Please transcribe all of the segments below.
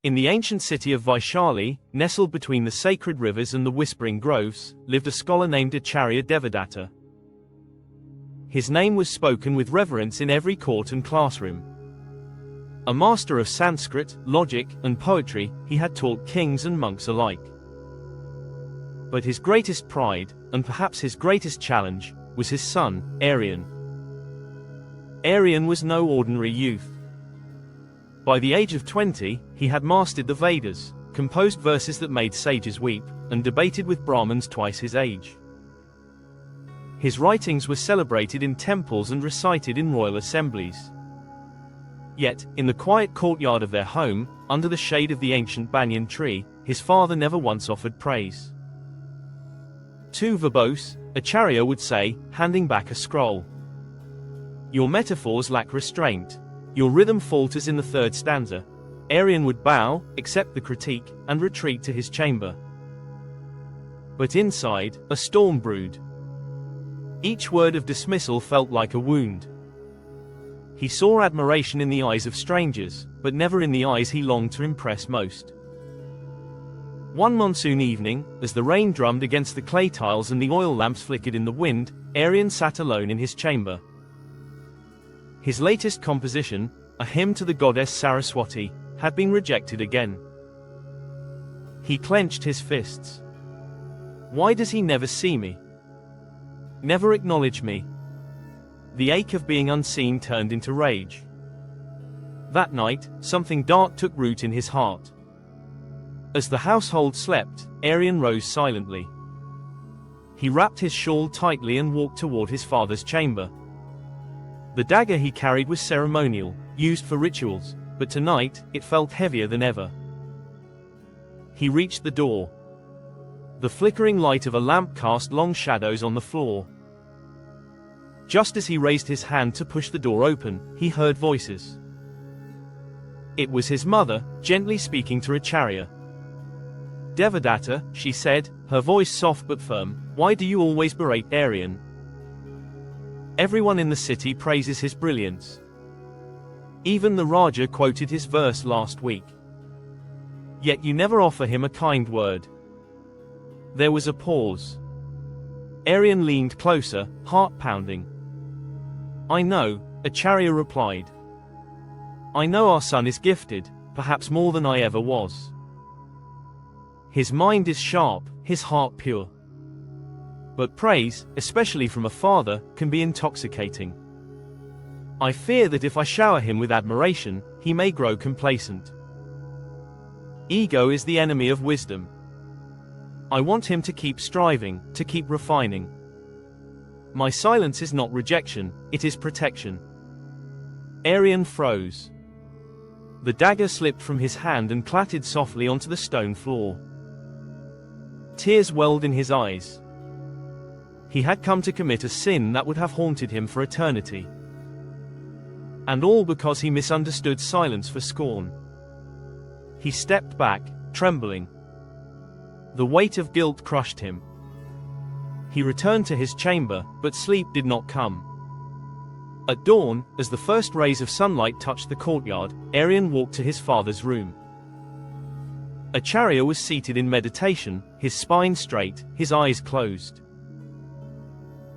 In the ancient city of Vaishali, nestled between the sacred rivers and the whispering groves, lived a scholar named Acharya Devadatta. His name was spoken with reverence in every court and classroom. A master of Sanskrit, logic, and poetry, he had taught kings and monks alike. But his greatest pride, and perhaps his greatest challenge, was his son, Aryan. Aryan was no ordinary youth. By the age of 20, he had mastered the Vedas, composed verses that made sages weep, and debated with Brahmins twice his age. His writings were celebrated in temples and recited in royal assemblies. Yet, in the quiet courtyard of their home, under the shade of the ancient banyan tree, his father never once offered praise. Too verbose, Acharya would say, handing back a scroll. Your metaphors lack restraint. Your rhythm falters in the third stanza. Aryan would bow, accept the critique, and retreat to his chamber. But inside, a storm brewed. Each word of dismissal felt like a wound. He saw admiration in the eyes of strangers, but never in the eyes he longed to impress most. One monsoon evening, as the rain drummed against the clay tiles and the oil lamps flickered in the wind, Aryan sat alone in his chamber. His latest composition, a hymn to the goddess Saraswati, had been rejected again. He clenched his fists. Why does he never see me? Never acknowledge me? The ache of being unseen turned into rage. That night, something dark took root in his heart. As the household slept, Aryan rose silently. He wrapped his shawl tightly and walked toward his father's chamber. The dagger he carried was ceremonial, used for rituals, but tonight, it felt heavier than ever. He reached the door. The flickering light of a lamp cast long shadows on the floor. Just as he raised his hand to push the door open, he heard voices. It was his mother, gently speaking to Acharya. Devadatta, she said, her voice soft but firm, why do you always berate Aryan? Everyone in the city praises his brilliance. Even the Raja quoted his verse last week. Yet you never offer him a kind word. There was a pause. Aryan leaned closer, heart pounding. I know, Acharya replied. I know our son is gifted, perhaps more than I ever was. His mind is sharp, his heart pure. But praise, especially from a father, can be intoxicating. I fear that if I shower him with admiration, he may grow complacent. Ego is the enemy of wisdom. I want him to keep striving, to keep refining. My silence is not rejection, it is protection. Aryan froze. The dagger slipped from his hand and clattered softly onto the stone floor. Tears welled in his eyes. He had come to commit a sin that would have haunted him for eternity. And all because he misunderstood silence for scorn. He stepped back, trembling. The weight of guilt crushed him. He returned to his chamber, but sleep did not come. At dawn, as the first rays of sunlight touched the courtyard, Aryan walked to his father's room. Acharya was seated in meditation, his spine straight, his eyes closed.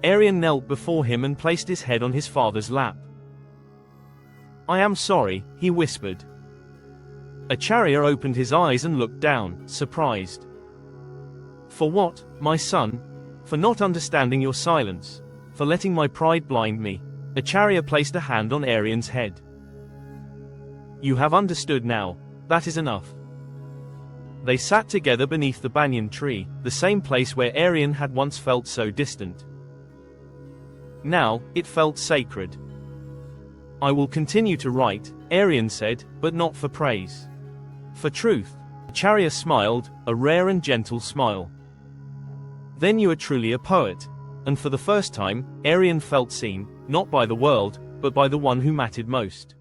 Aryan knelt before him and placed his head on his father's lap. I am sorry, he whispered. Acharya opened his eyes and looked down, surprised. For what, my son? For not understanding your silence, for letting my pride blind me. Acharya placed a hand on Aryan's head. You have understood now, that is enough. They sat together beneath the banyan tree, the same place where Aryan had once felt so distant. Now, it felt sacred. I will continue to write, Aryan said, but not for praise. For truth. Acharya smiled, a rare and gentle smile. Then you are truly a poet. And for the first time, Aryan felt seen, not by the world, but by the one who mattered most.